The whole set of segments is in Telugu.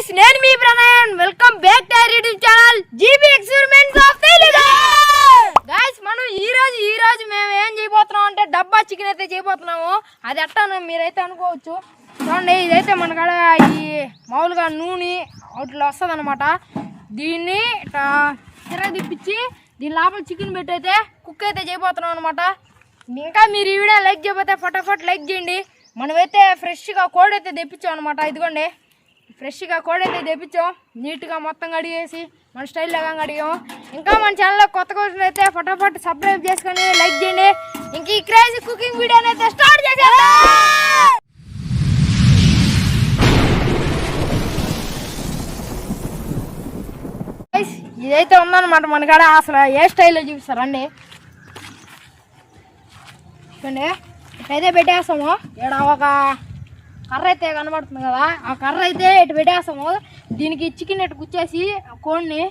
గైస్ నేను మీ Pranayan welcome back to our YouTube channel GB experiments of Telugu. Guys మనం ఈ రోజు మేము ఏం చేయబోతున్నాం అంటే డబ్బా చికెన్ అయితే చేయబోతున్నాము. అది ఎట్టాను మీరైతే అనుకోవచ్చు. చూడండి ఇదైతే మన కాడ ఈ మామూలుగా నూనె వాటిలో వస్తుంది అనమాట. దీన్ని తిరగదిప్పించి దీని లోపల చికెన్ పెట్టి అయితే కుక్ అయితే చేయబోతున్నాం అనమాట. ఇంకా మీరు ఈ వీడియో లైక్ చేయబోతే ఫటాఫట్ లైక్ చేయండి. మనమైతే ఫ్రెష్గా కోడి అయితే తెప్పించాం అనమాట. ఇదిగోండి ఫ్రెష్గా కోడి అయితే తెప్పించాం. నీట్గా మొత్తం కడిగేసి మన స్టైల్గా కడిగాము. ఇంకా మన ఛానల్లో కొత్తగా అయితే ఫటాఫట్ సబ్స్క్రైబ్ చేసుకొని లైక్ చేయండి. ఇంక ఈ క్రేజీ కుకింగ్ వీడియోని అయితే స్టార్ట్ చేసేద్దాం. ఇదైతే ఉందన్నమాట మన కాడ. అసలు ఏ స్టైల్లో చూపిస్తారండి చూడండి. ఇట్లయితే పెట్టేస్తాము. ఇక్కడ ఒక కర్ర అయితే కనబడుతుంది కదా, ఆ కర్ర అయితే ఇటు పెట్టేస్తాము. దీనికి చికెన్ ఇటు గుచ్చేసి కోడిని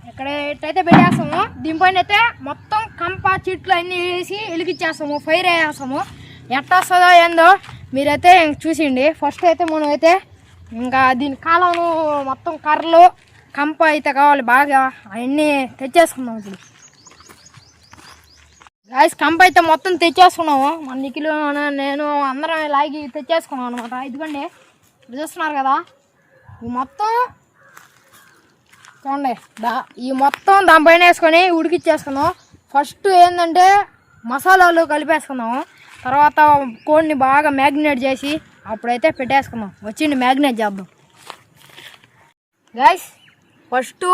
ఇక్కడ ఇట్టయితే పెట్టేస్తాము. దీనిపైన అయితే మొత్తం కంప చెట్లు అన్నీ వేసి వెలిగించేస్తాము, ఫైర్ వేసేస్తాము. ఎట్లా వస్తుందో ఏందో మీరైతే చూసిండి. ఫస్ట్ అయితే మనం అయితే ఇంకా దీని కాలంలో మొత్తం కర్రలు కంప అయితే కావాలి బాగా, అవన్నీ తెచ్చేసుకుందాం. ఇప్పుడు గాయస్ కంప అయితే మొత్తం తెచ్చేసుకున్నాము. మన నిఖిలు నేను అందరం లాగి తెచ్చేసుకున్నాం అనమాట. ఇదిగోండి ఇప్పుడు చూస్తున్నారు కదా, ఈ మొత్తం చూడండి ఈ మొత్తం దానిపైన వేసుకొని ఉడికిచ్చేసుకుందాం. ఫస్ట్ ఏంటంటే మసాలాలు కలిపేసుకుందాము. తర్వాత కోడిని బాగా మ్యాగ్నేట్ చేసి అప్పుడైతే పెట్టేసుకుందాం. వచ్చిండి మ్యాగ్నేట్ చేద్దాం. గాయస్ ఫస్ట్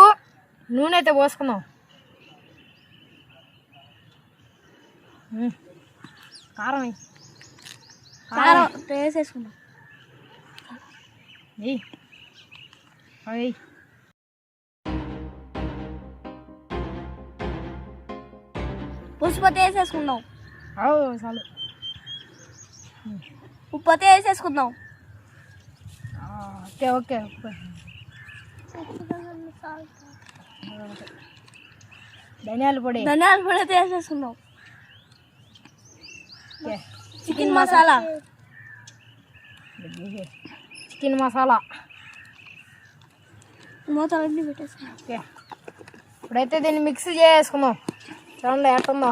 నూనె అయితే పోసుకుందాం. కారం వేసేసుకుందాం. పసుపు అయితే వేసేసుకుందాం. చాలు. ఉప్పు అయితే వేసేసుకుందాం. ఓకే ఓకే ధనియాల పొడి అయితే వేసేసుకుందాం. చికెన్ మసాలా మూతలన్నీ పెట్టేసుకుందాం. ఓకే ఇప్పుడైతే దీన్ని మిక్స్ చేసుకుందాం. చూడండి ఎట్టుందో.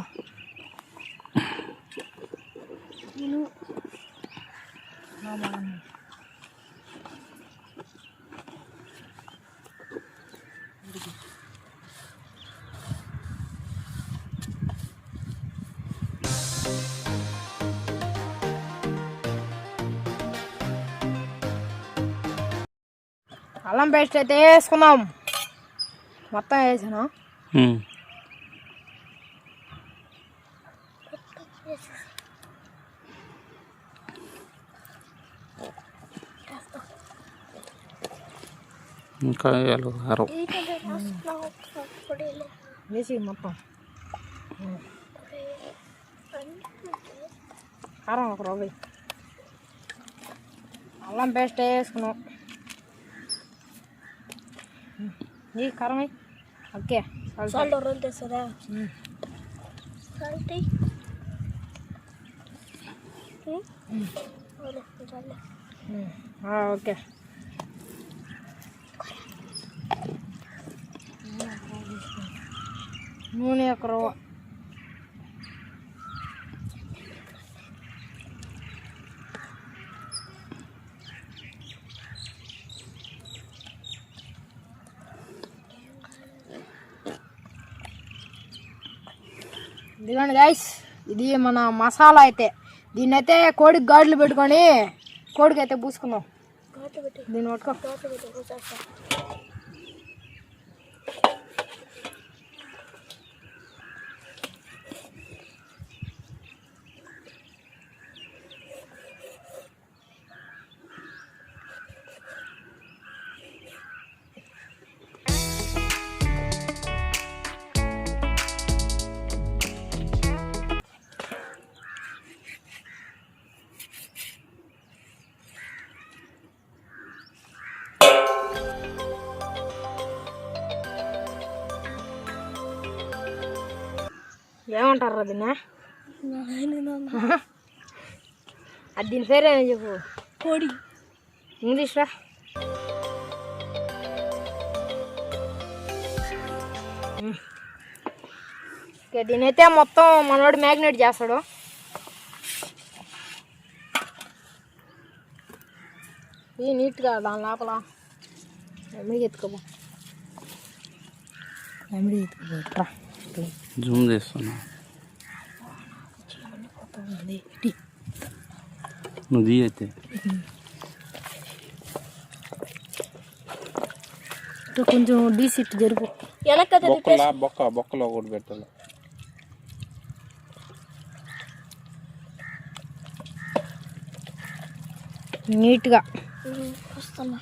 అల్లం పేస్ట్ అయితే వేసుకుందాం. మొత్తం వేసాను. ఇంకా కారం వేసి మొత్తం కారం ఒక రవ్వ అల్లం పేస్ట్ వేసుకున్నాం. ఈ కారం ఓకే తెస్తుందా ఓకే నూనె ఒక రవ్వ ఇదిగోండి గైస్, ఇది మన మసాలా అయితే. దీన్ని అయితే కోడికి గాడ్లు పెట్టుకొని కోడికి అయితే పూసుకుందాం. దీన్ని పట్టుకో. ఏమంటారా దీన్ని? అది దీని పేరేమో చెప్పు. కోడి ఇంగ్లీష్లో ఓకే, దీనైతే మొత్తం మనోడు మ్యాగ్నేట్ చేస్తాడు. ఇది నీట్గా దాని లోపల ఎమ్మిడి ఎత్తుకోబో, ఎమ్మిడి ఎత్తుకోబోట్రా. జూమ్ చేస్తున్నా, నువ్వు దీ అయితే కొంచెం డీసీట్ జరుపు. బొక్కలో ఒకటి పెట్టాలి. నీట్గా వస్తున్నా.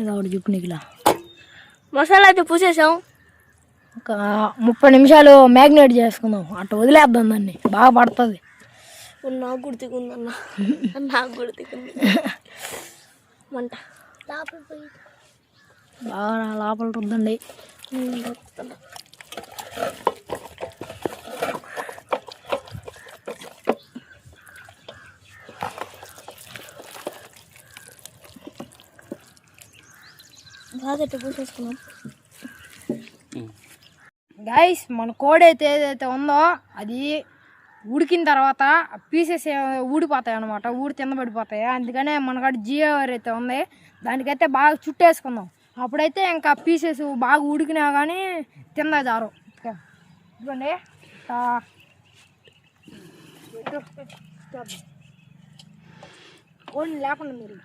ఏదో ఒకటి చెప్పు నీకులా. మసాలా అయితే పూసేసాం. ఒక 30 నిమిషాలు మ్యాగ్నేట్ చేసుకుందాం, అట్లా వదిలేద్దాం దాన్ని, బాగా పడుతుంది. నాకు గుర్తుకుందన్న, నాకు గుర్తుకుంది మంట బాగా లోపల రుద్దండి. బాగా పూసేసుకున్నాం. గైస్, మన కోడి అయితే ఏదైతే ఉందో అది ఉడికిన తర్వాత పీసెస్ ఊడిపోతాయి అనమాట, ఊడి కింద పడిపోతాయి. అందుకనే మనకాడ జియో అయితే ఉంది, దానికైతే బాగా చుట్టేసుకుందాం. అప్పుడైతే ఇంకా పీసెస్ బాగా ఉడికినా కానీ తిందా జారు. ఇదిగోండి, కోడిని లేకుండా మీరు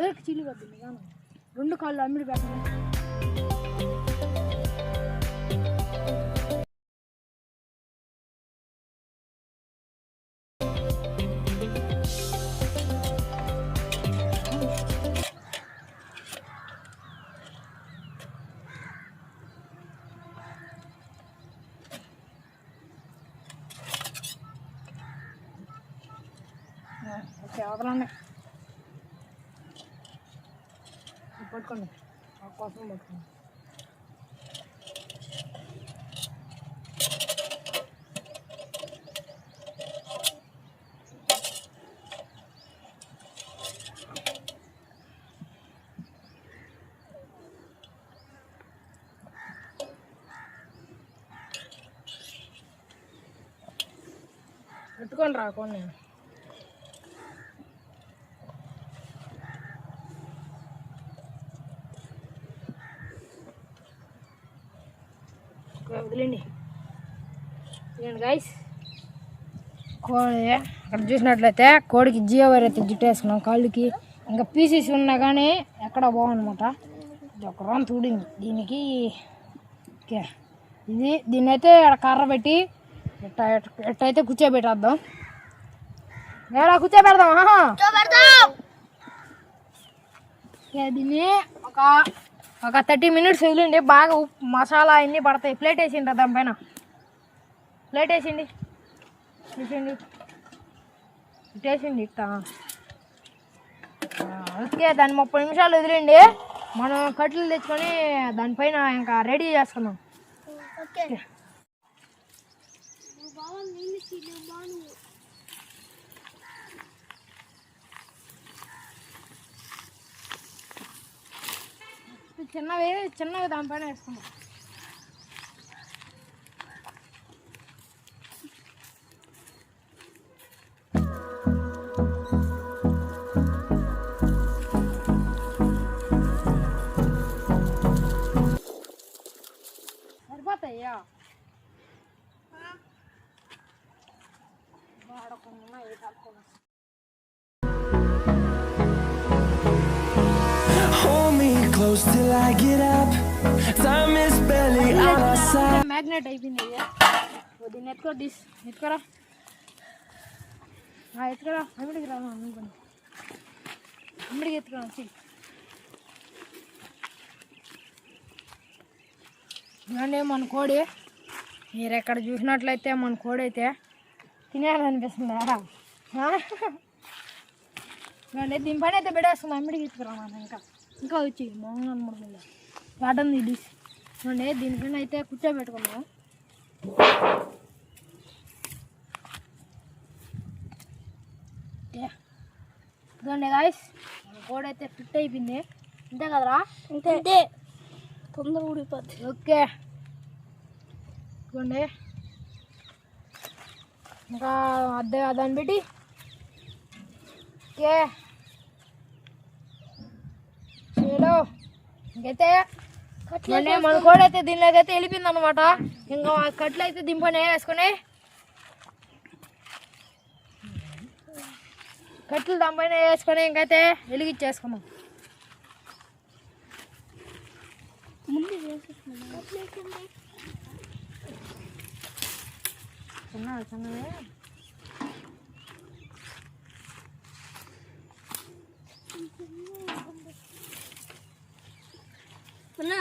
ఏకి చిల్లి వద్దండి కానీ 2 కాళ్ళు అమ్మిడి పెట్టండి. ఓకే, వదలండి, పట్టుకోండి, కోసం పట్టుకోండి. పెట్టుకొని రాకోండి. వదిలేండి. ఇదండి గైస్, కోడి అక్కడ చూసినట్లయితే కోడికి జియో వైర్ అయితే జుట్టేసుకున్నాం కాళ్ళకి. ఇంకా పీసెస్ ఉన్నా కానీ ఎక్కడ బాగుందన్నమాట. ఇది ఒక రౌండ్ ఊడింది దీనికి. ఓకే, దీన్ని అయితే కర్ర పెట్టి ఎట్టయితే కూర్చోబెట్టేద్దాం. ఎలా కూర్చోబెడదాం? దీన్ని ఒక 30 మినిట్స్ వదిలేండి, బాగా ఉప్పు మసాలా అన్నీ పడతాయి. ప్లేట్ వేసిండ్రా దానిపైన, ప్లేట్ వేసిండి, ఇటేసిండి ఇట్టా. ఓకే, దాన్ని 30 నిమిషాలు వదిలేండి. మనం కట్లు తెచ్చుకొని దానిపైన ఇంకా రెడీ చేసుకుందాం. ఓకే, చిన్నవి దానిపైన వేసుకుందాం. సరిపోతాయ్యా, వాడకుండా ఏ తక్కువ. Till I get up, time is barely on our side. Magnet అయిపోయింది. దీన్ని ఎత్తుకోరా. ఎత్తుకురా అమ్మిడికి రా అనుకోండి అమ్మిడికి ఎత్తుకురా వచ్చి ఇవన్నీ మన కోడి మీరు ఎక్కడ చూసినట్లయితే మన కోడి అయితే తినేయాలనిపిస్తుందా ఇవన్నీ దీని పని అయితే పెట్టేస్తుంది అమ్మిడికి ఎత్తుకురా మనం ఇంకా వచ్చి మౌనం అనమాట వాటంది డిష్ ఇవ్వండి దీనిపైన అయితే కూర్చోబెట్టుకున్నాం ఇదండి గాయస్ కోడి అయితే ఫిట్ అయిపోయింది అంతే కదరా అంతే తొందర ఊడిపోద్ది. ఓకే ఇదిగోండి ఇంకా అద్దె దాన్ని పెట్టి ఓకే చలో ఇంకైతే మన కోడి అయితే దీనిలోకి అయితే వెళ్ళిపోయింది అనమాట ఇంకా కట్లు అయితే దింపని వేసుకొని కట్లు దానిపైన వేసుకొని ఇంకైతే వెలిగించేసుకున్నాం ముందు చిన్నవే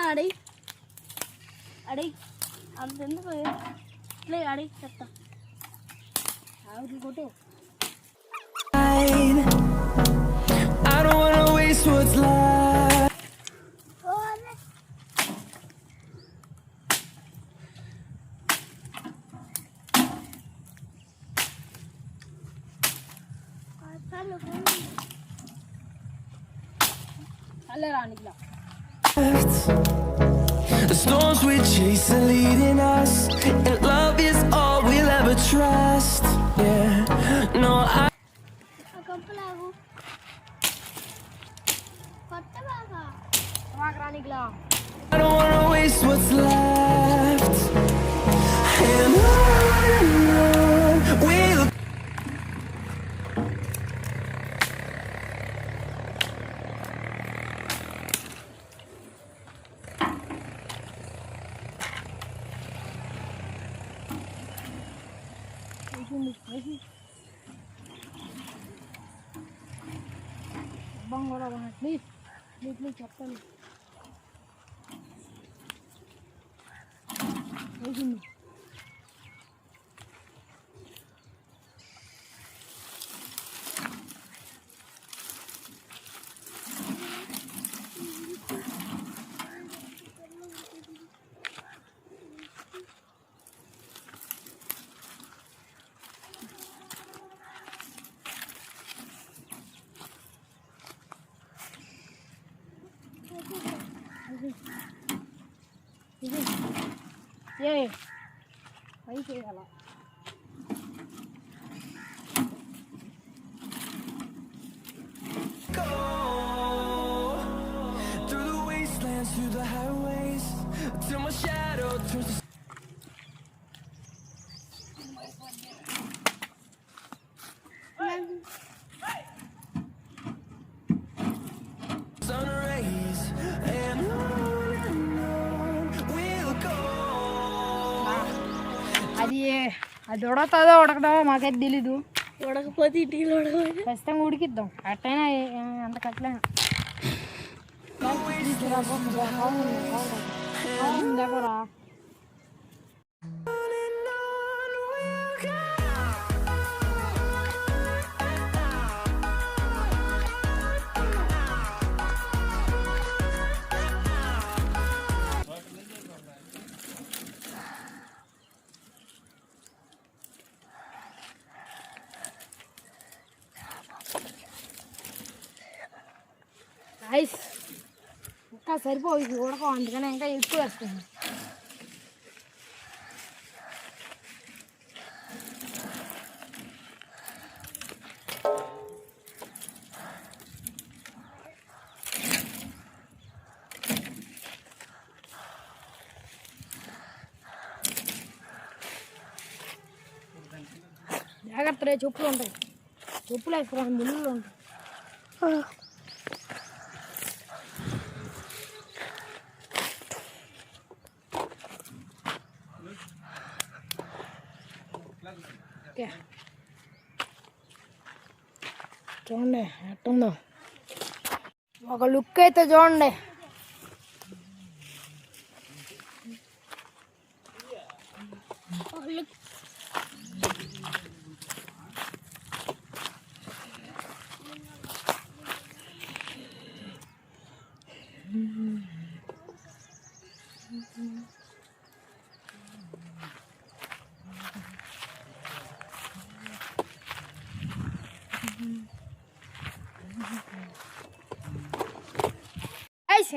అడి అడి అంతెందుకు ఇట్లే అడి చెప్తా ఆవిడ కొట్టు I don't wanna waste what's left. Alle రానికిలా The storms we chase are leading us, and love is all we'll ever trust. Yeah, no, I రానికిలా don't wanna waste what's left. And on we'll కూడా ప్లీజ్ ప్లీజ్ చెప్పండి వేసింది ఏ పై చేయాల go through the wastelands, through the highways, till my shadow turns to sun rays, and on we'll go. అది ఉడకదో ఉడకదో మాకైతే తెలీదు ఉడకపోతే ఇంటికి ఉడకపోతే ఖచ్చితంగా ఉడికిద్దాం అట్టయినా అంత కట్టలేను దగ్గర ఐస్ ఇంకా సరిపోవు ఇది ఉడకం అందుకని ఇంకా ఎక్కువ వేస్తుంది జాగ్రత్త రే చెప్పులు ఉంటాయి చెప్పులు వేసుకోవాలి ముళ్ళు ఉంటాయి ఓకే చూడండి ఎట్టుందో ఒక లుక్ అయితే చూడండి.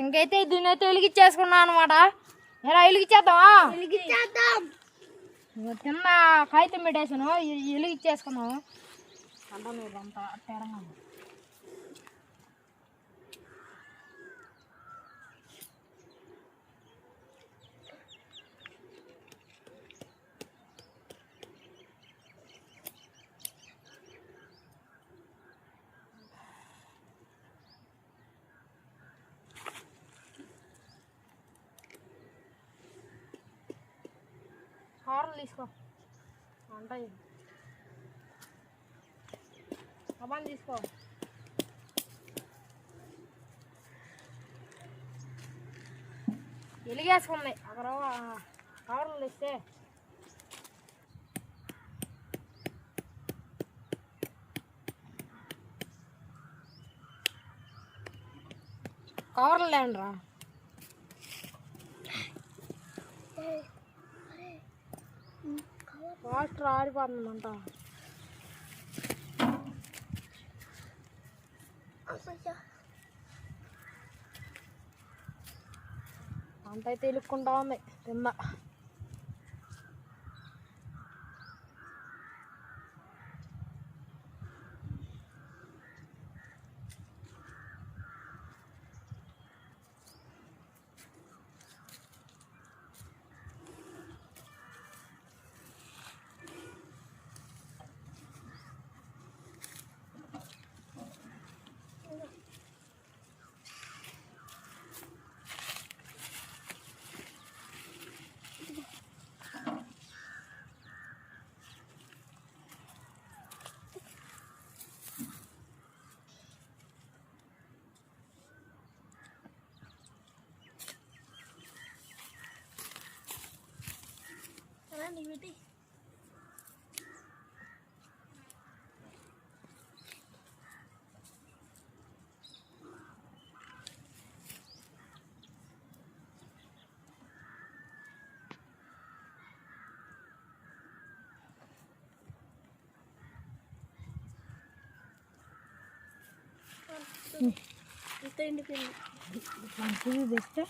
ఇంకైతే దీని అయితే వెలిగిచ్చేసుకున్నాం అనమాట. ఎలా వెలిగిచ్చేద్దామా? కింద కాగితం పెట్టేసాను, వెలిగిచ్చేసుకున్నాము. అంటే మీరు అంత తేరంగా హార్న్ తీసుకో ఉంటాయి. అబ్బాయి తీసుకో. వెలిగేసుకుంది అక్కడ కవర్లు ఇస్తే. కవర్లు లేండ్రా. వాటర్ ఆడిపోతుందంట. అంత అయితే ఇలుక్కుంటా ఉంది కింద. మంచిది తెస్తే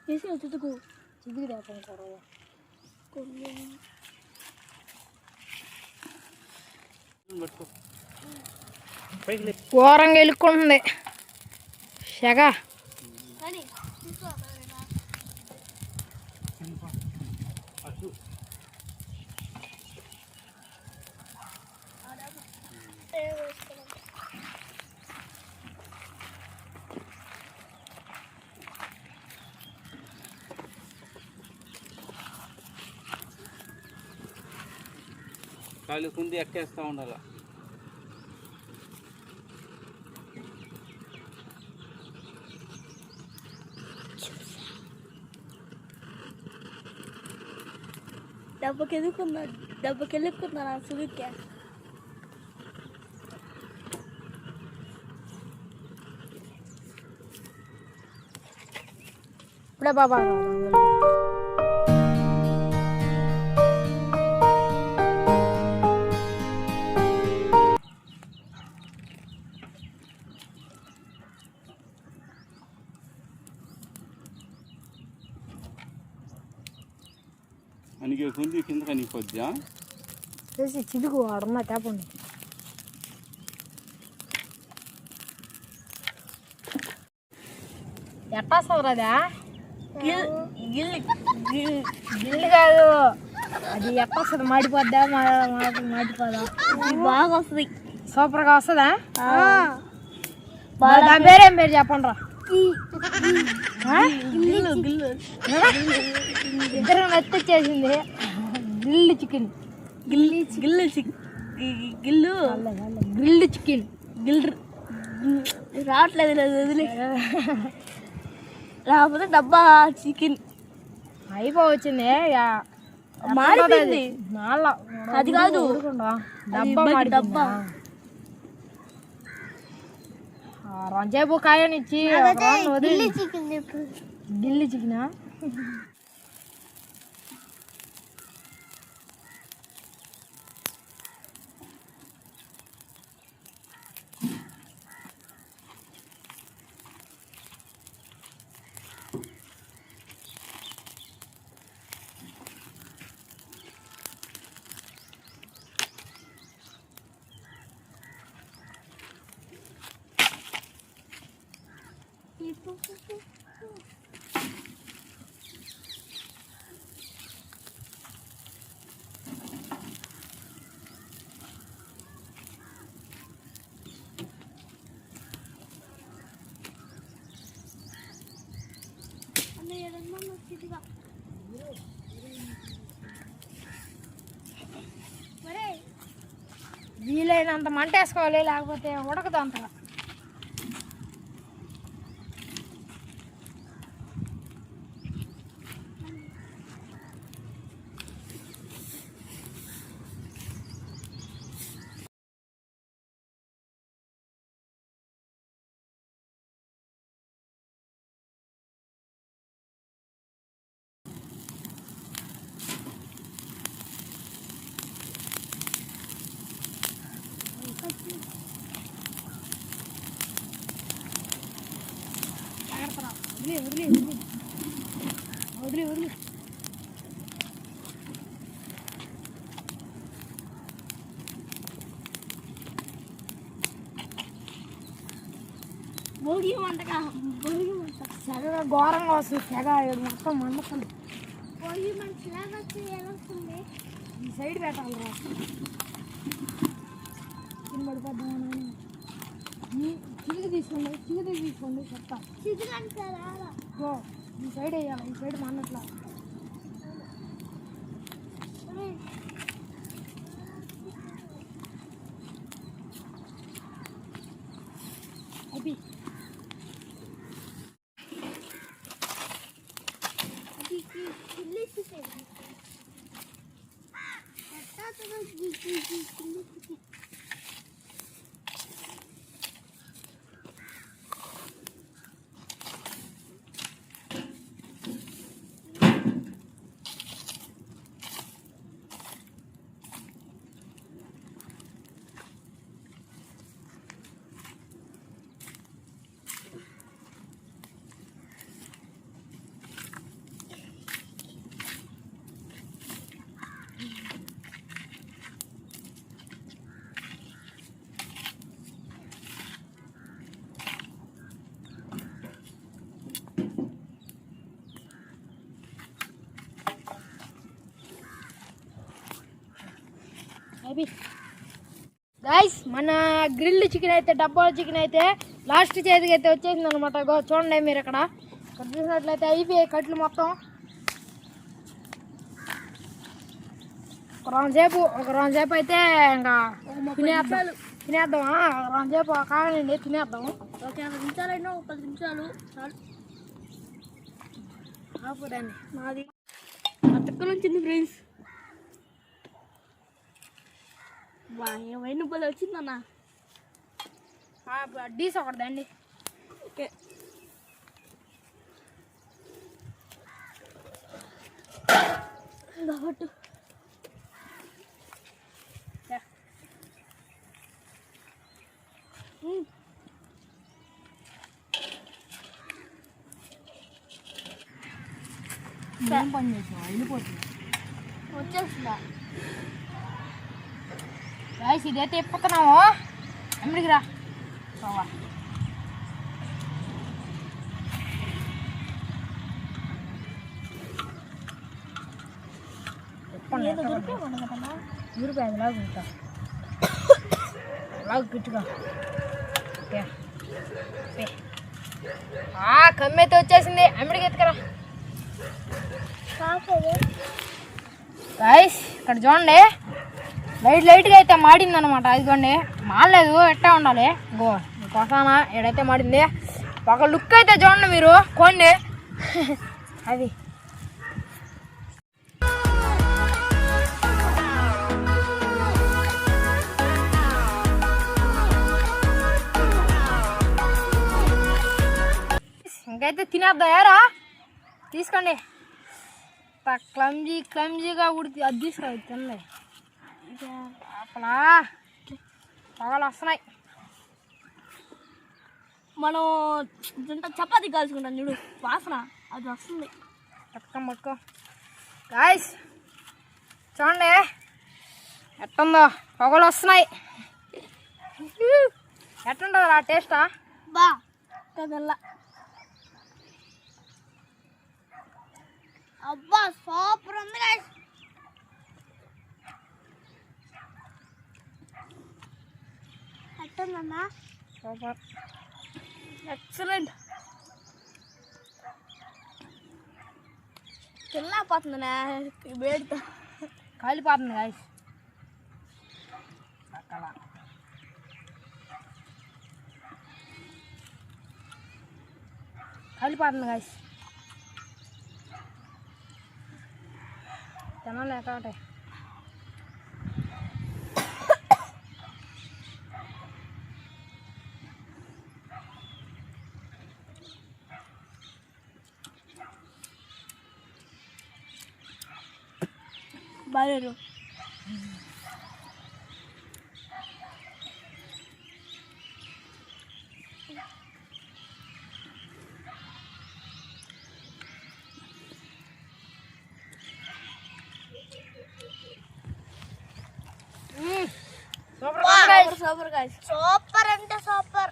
వేసి చితుకు చిదికి తేపంటారు. ఘోరంగా వెళ్ళుకుంటుంది సెగ. కాలు కుంది ఎక్కేస్తూ ఉండాలి. దెబ్బకెళ్ళుకున్నా సులుక్కే. ఇప్పుడే బాబా అనికి కుంది కింద కనిపోద్దా చేసి చిదుగు ఆడున్నా తేపండి. ఎట్టా సవరదా? గిల్లు కాదు అది ఎట్ట వస్తుంది? మాడిపోద్దా మాడిపోదా? బాగా వస్తుంది. సూపర్గా వస్తుందా? దాని పేరేం పేరు చెప్పండి రా. ఇద్దరు ఎత్తొచ్చేసింది. Grilled chicken. గిల్లు గ్రిల్డ్ చికెన్. రావట్లేదు వదిలే. రాకపోతే డబ్బా చికెన్ అయిపోవచ్చింది. మాడిపోయింది. అది కాదు డబ్బా రంజేపు కాయనిచ్చి ఢిల్లీ చికెనా? వీలైనంత మంట వేసుకోవాలి, లేకపోతే ఉడకదు అంతగా. వదిలి భోగి మంట సెగ ఘోరంగా వస్తుంది. సెగ మొత్తం మండుతుంది. భోగి మంటలాగా వస్తుంది. ఈ సైడ్ పెట్టాలి రా. చిన్న పడిపోద్దామని చిగురు తీసుకోండి చెప్తా. ఈ సైడ్ వేయాలి. ఈ సైడ్ మండట్లా. గైస్, మన గ్రిల్డ్ చికెన్ అయితే, డబ్బా చికెన్ అయితే లాస్ట్ చేతికి అయితే వచ్చేసింది అనమాట. చూడండి మీరు ఇక్కడ చూసినట్లయితే అయిపోయాయి కట్లు మొత్తం. ఒక రౌండ్ సేపు అయితే ఇంకా తినేద్దాం. రౌండ్ సేపు కావాలండి, తినేద్దాం. ఒక 5 నిమిషాలైనా, ఒక 10 నిమిషాలు చాలు. ఆపుదాన్ని మాది అతక్క నుంచి ఫ్రెండ్స్. ఏమైనా బలి వచ్చిందన్నా. డీస్ ఒకటిదండి. ఓకే, కాబట్టి పని చేసినా వెళ్ళిపోతుంది. వచ్చేస్తుందా గైస్? ఇదైతే ఎప్పుతున్నాము. ఎమ్మడికి రా. చెప్పండి ఊరిపోయేది లాగు ఇంకా లాగు గిట్టుగా ఓకే ఓకే. కమ్మి అయితే వచ్చేసింది అమ్మిడికి ఎత్తుకరా గాయ్స్ ఇక్కడ చూడండి లైట్గా అయితే మాడింది అనమాట. ఇదిగోండి మాడలేదు ఎట్టా ఉండాలి ఇంకో కొసానా ఎడైతే మాడింది. ఒక లుక్ అయితే చూడండి మీరు కోండి అది ఇంకైతే తినేద్దాం ఏరా తీసుకోండి. క్లమ్జీగా ఉడికి అది తీసుకోవాలి తినండి. అప్పలా పొగలు వస్తున్నాయి. మనం చపాతీ కాల్చుకుంటాం చూడు వాసన అది వస్తుంది. పట్టుకో గాయ్స్ చూడండి ఎట్టుందో పొగలు వస్తున్నాయి. ఎట్టుండదు ఆ టేస్టా బా కదల్లా అబ్బా సూపర్ ఉంది గైస్. ఎట్టుందన్నా సూపర్ ఎక్సలెంట్. తినలేకపోతుందనే వేడితో కాలిపోతుంది గాయస్. అక్కడ కాలిపోతుంది గాయస్. తినలేక ఉంటాయి. బాలేరు సూపర్ గైస్ సూపర్ అంటే సూపర్.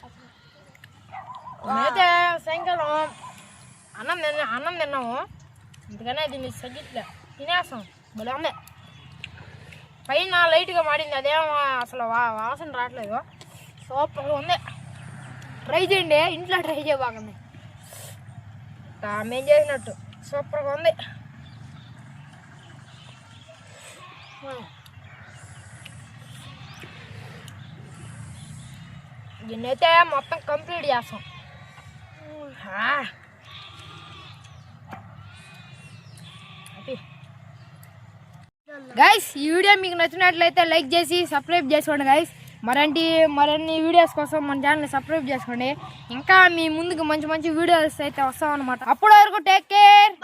అయితే సాయంకాలం అన్నం తిన్నాము అందుకనే దీన్ని సగ్గిట్లే తినేస్తాం. భలే ఉంది. పైన లైట్గా మాడింది అదేమో అసలు వాసన రావట్లేదు. సూపర్గా ఉంది. ట్రై చేయండి ఇంట్లో ట్రై చేయబాకండి. మేము చేసినట్టు సూపర్గా ఉంది. దీన్నైతే మొత్తం కంప్లీట్ చేస్తాం. గైస్ ఈ వీడియో మీకు నచ్చినట్లయితే లైక్ చేసి సబ్స్క్రైబ్ చేసుకోండి గైస్. మరిన్ని వీడియోస్ కోసం మన ఛానల్ని సబ్స్క్రైబ్ చేసుకోండి. ఇంకా మీ ముందుకు మంచి వీడియోస్ అయితే వస్తాం అనమాట. అప్పటి వరకు టేక్ కేర్.